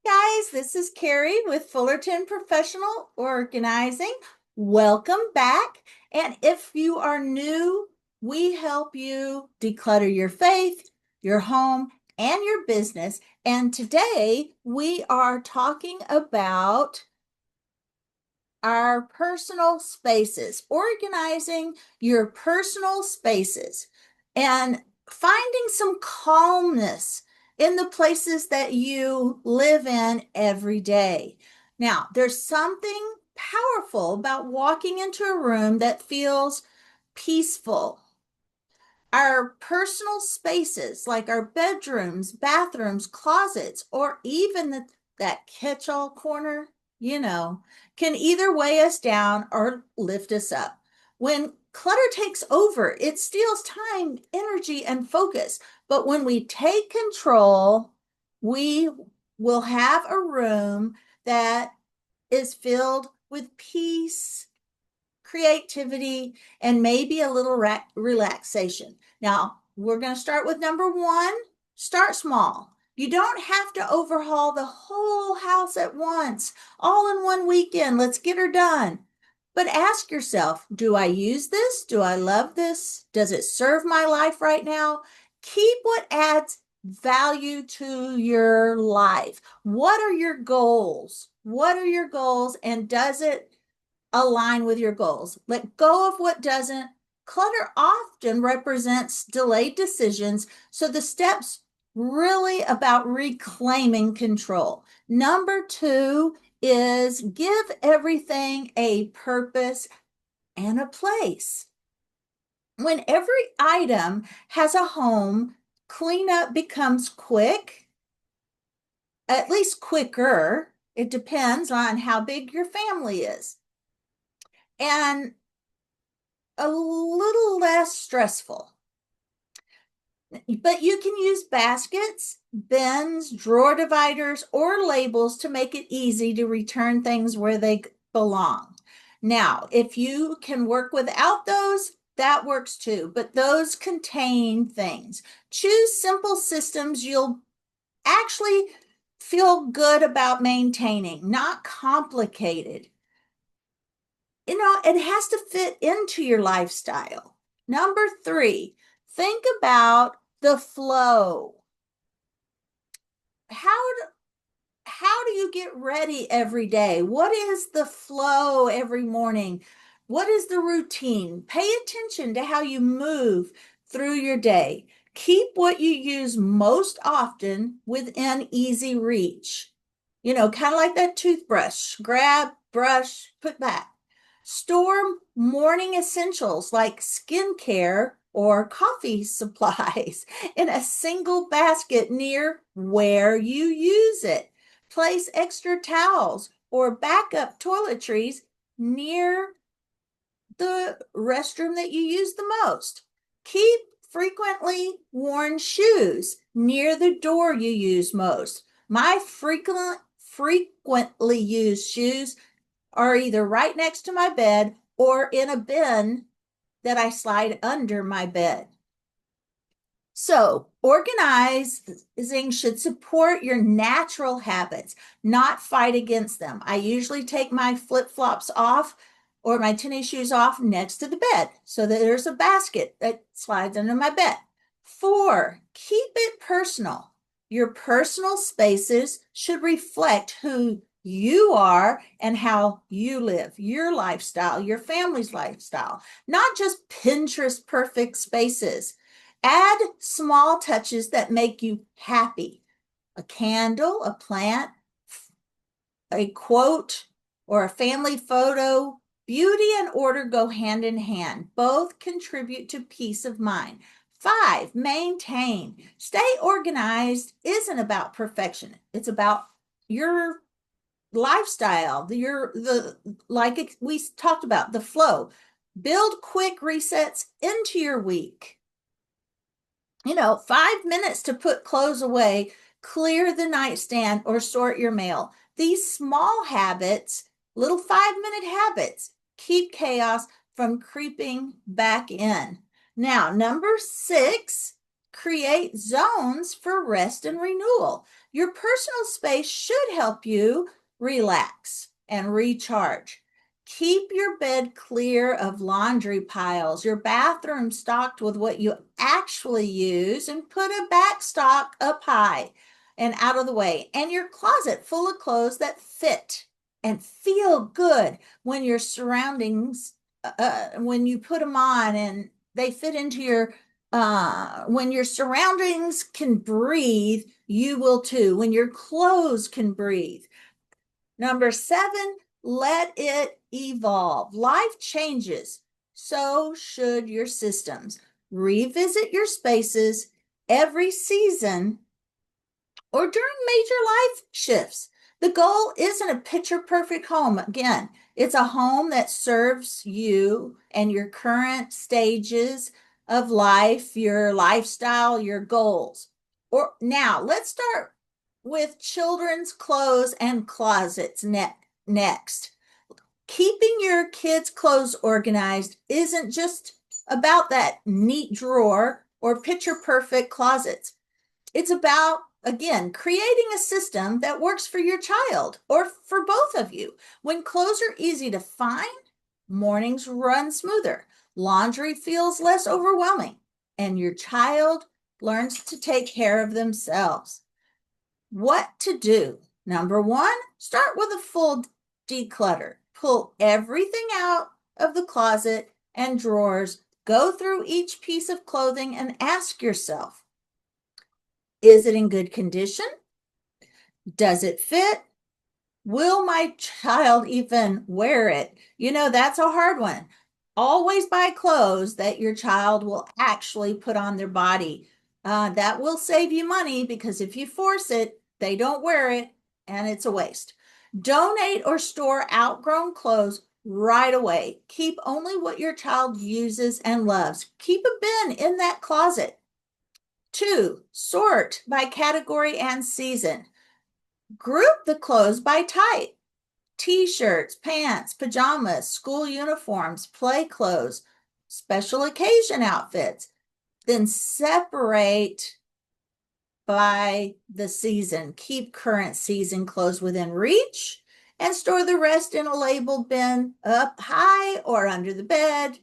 Guys, this is Carrie with Fullerton Professional Organizing. Welcome back. And if you are new, we help you declutter your faith, your home, and your business. And today we are talking about our personal spaces, organizing your personal spaces, and finding some calmness in the places that you live in every day. Now, there's something powerful about walking into a room that feels peaceful. Our personal spaces, like our bedrooms, bathrooms, closets, or even that catch-all corner, can either weigh us down or lift us up. When clutter takes over, it steals time, energy, and focus. But when we take control, we will have a room that is filled with peace, creativity, and maybe a little relaxation. Now, we're going to start with number one. Start small. You don't have to overhaul the whole house at once, all in one weekend. Let's get her done. But ask yourself, do I use this? Do I love this? Does it serve my life right now? Keep what adds value to your life. What are your goals? What are your goals? And does it align with your goals? Let go of what doesn't. Clutter often represents delayed decisions, so the steps really about reclaiming control. Number two is give everything a purpose and a place. When every item has a home, cleanup becomes quick, at least quicker. It depends on how big your family is, and a little less stressful. But you can use baskets, bins, drawer dividers, or labels to make it easy to return things where they belong. Now, if you can work without those, that works too, but those contain things. Choose simple systems you'll actually feel good about maintaining, not complicated. It has to fit into your lifestyle. Number three, think about the flow. How do you get ready every day? What is the flow every morning? What is the routine? Pay attention to how you move through your day. Keep what you use most often within easy reach. Kind of like that toothbrush. Grab, brush, put back. Store morning essentials like skincare or coffee supplies in a single basket near where you use it. Place extra towels or backup toiletries near the restroom that you use the most. Keep frequently worn shoes near the door you use most. My frequently used shoes are either right next to my bed or in a bin that I slide under my bed. So, organizing should support your natural habits, not fight against them. I usually take my flip-flops off or my tennis shoes off next to the bed so that there's a basket that slides under my bed. Four, keep it personal. Your personal spaces should reflect who you are and how you live, your lifestyle, your family's lifestyle, not just Pinterest perfect spaces. Add small touches that make you happy. A candle, a plant, a quote, or a family photo. Beauty and order go hand in hand. Both contribute to peace of mind. Five, maintain. Stay organized isn't about perfection. It's about your lifestyle, like we talked about, the flow. Build quick resets into your week. 5 minutes to put clothes away, clear the nightstand, or sort your mail. These small habits, little 5-minute habits, keep chaos from creeping back in. Now, number six, Create zones for rest and renewal. Your personal space should help you relax and recharge. Keep your bed clear of laundry piles, your bathroom stocked with what you actually use, and put a backstock up high and out of the way, and your closet full of clothes that fit and feel good when your surroundings, when you put them on and they fit into your when your surroundings can breathe, you will too. When your clothes can breathe. Number 7, let it evolve. Life changes. So should your systems. Revisit your spaces every season or during major life shifts. The goal isn't a picture perfect home. Again, it's a home that serves you and your current stages of life, your lifestyle, your goals. Or now, let's start with children's clothes and closets next. Keeping your kids' clothes organized isn't just about that neat drawer or picture perfect closets. It's about, again, creating a system that works for your child or for both of you. When clothes are easy to find, mornings run smoother, laundry feels less overwhelming, and your child learns to take care of themselves. What to do? Number 1, start with a full declutter. Pull everything out of the closet and drawers. Go through each piece of clothing and ask yourself, is it in good condition? Does it fit? Will my child even wear it? That's a hard one. Always buy clothes that your child will actually put on their body. That will save you money because if you force it, they don't wear it and it's a waste. Donate or store outgrown clothes right away. Keep only what your child uses and loves. Keep a bin in that closet. 2, sort by category and season. Group the clothes by type: t-shirts, pants, pajamas, school uniforms, play clothes, special occasion outfits. Then separate by the season. Keep current season clothes within reach and store the rest in a labeled bin up high or under the bed.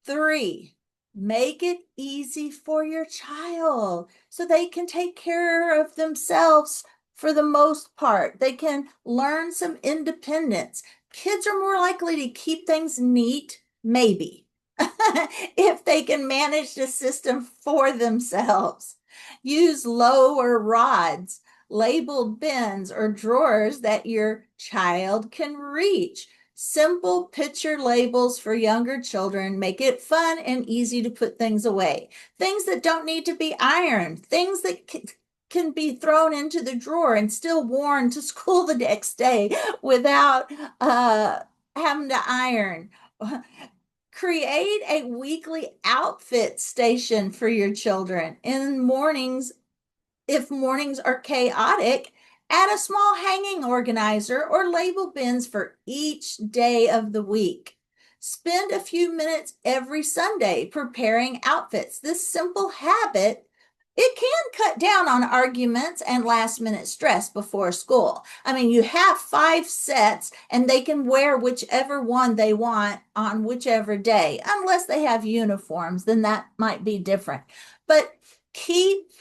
3, make it easy for your child so they can take care of themselves for the most part. They can learn some independence. Kids are more likely to keep things neat, maybe, if they can manage the system for themselves. Use lower rods, labeled bins, or drawers that your child can reach. Simple picture labels for younger children make it fun and easy to put things away. Things that don't need to be ironed, things that can be thrown into the drawer and still worn to school the next day without having to iron. Create a weekly outfit station for your children. In mornings, if mornings are chaotic, add a small hanging organizer or label bins for each day of the week. Spend a few minutes every Sunday preparing outfits. This simple habit, it can cut down on arguments and last minute stress before school. I mean, you have 5 sets and they can wear whichever one they want on whichever day, unless they have uniforms, then that might be different. But keep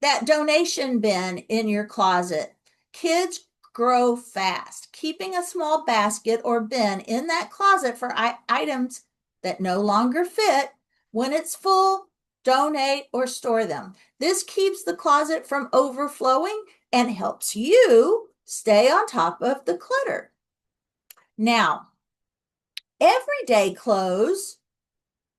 that donation bin in your closet. Kids grow fast. Keeping a small basket or bin in that closet for items that no longer fit, when it's full, donate or store them. This keeps the closet from overflowing and helps you stay on top of the clutter. Now, everyday clothes,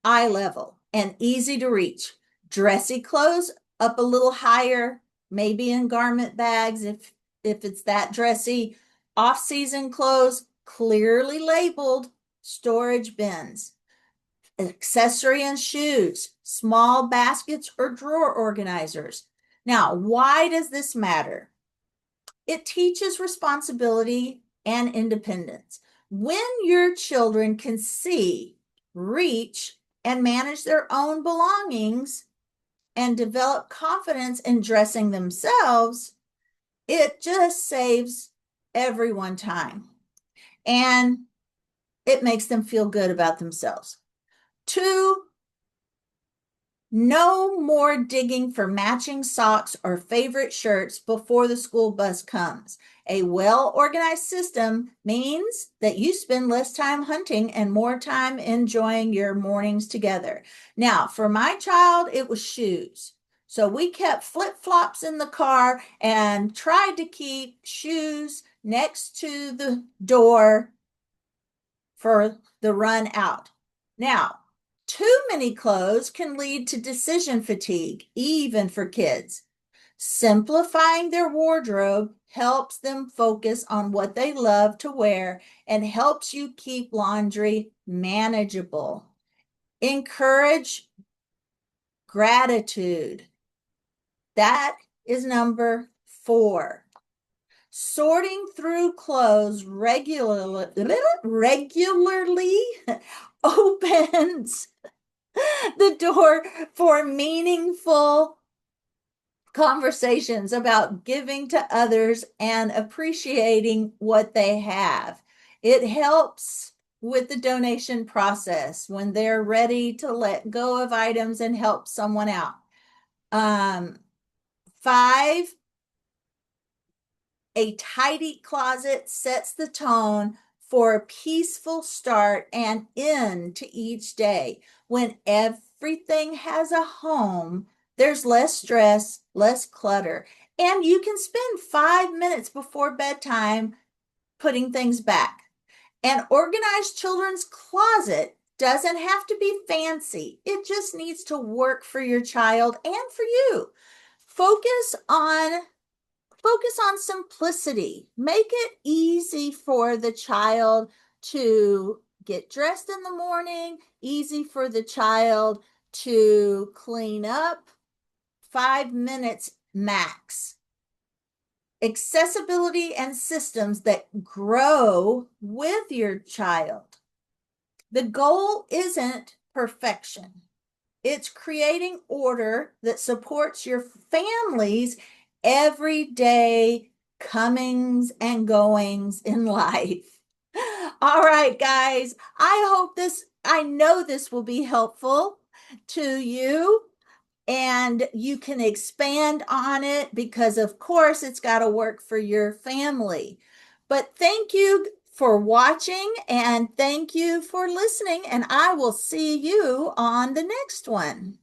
eye level and easy to reach. Dressy clothes up a little higher, maybe in garment bags if it's that dressy. Off-season clothes, clearly labeled, storage bins. Accessory and shoes, small baskets or drawer organizers. Now, why does this matter? It teaches responsibility and independence. When your children can see, reach, and manage their own belongings, and develop confidence in dressing themselves, it just saves everyone time and it makes them feel good about themselves. Two, no more digging for matching socks or favorite shirts before the school bus comes. A well-organized system means that you spend less time hunting and more time enjoying your mornings together. Now, for my child, it was shoes. So we kept flip-flops in the car and tried to keep shoes next to the door for the run out. Now, too many clothes can lead to decision fatigue, even for kids. Simplifying their wardrobe helps them focus on what they love to wear and helps you keep laundry manageable. Encourage gratitude. That is number 4. Sorting through clothes regularly opens the door for meaningful conversations about giving to others and appreciating what they have. It helps with the donation process when they're ready to let go of items and help someone out. 5, a tidy closet sets the tone for a peaceful start and end to each day. When everything has a home, there's less stress, less clutter, and you can spend 5 minutes before bedtime putting things back. An organized children's closet doesn't have to be fancy. It just needs to work for your child and for you. Focus on Focus on simplicity. Make it easy for the child to get dressed in the morning, easy for the child to clean up, 5 minutes max. Accessibility and systems that grow with your child. The goal isn't perfection. It's creating order that supports your family's everyday comings and goings in life. All right, guys, I know this will be helpful to you and you can expand on it because, of course, it's got to work for your family. But thank you for watching and thank you for listening, and I will see you on the next one.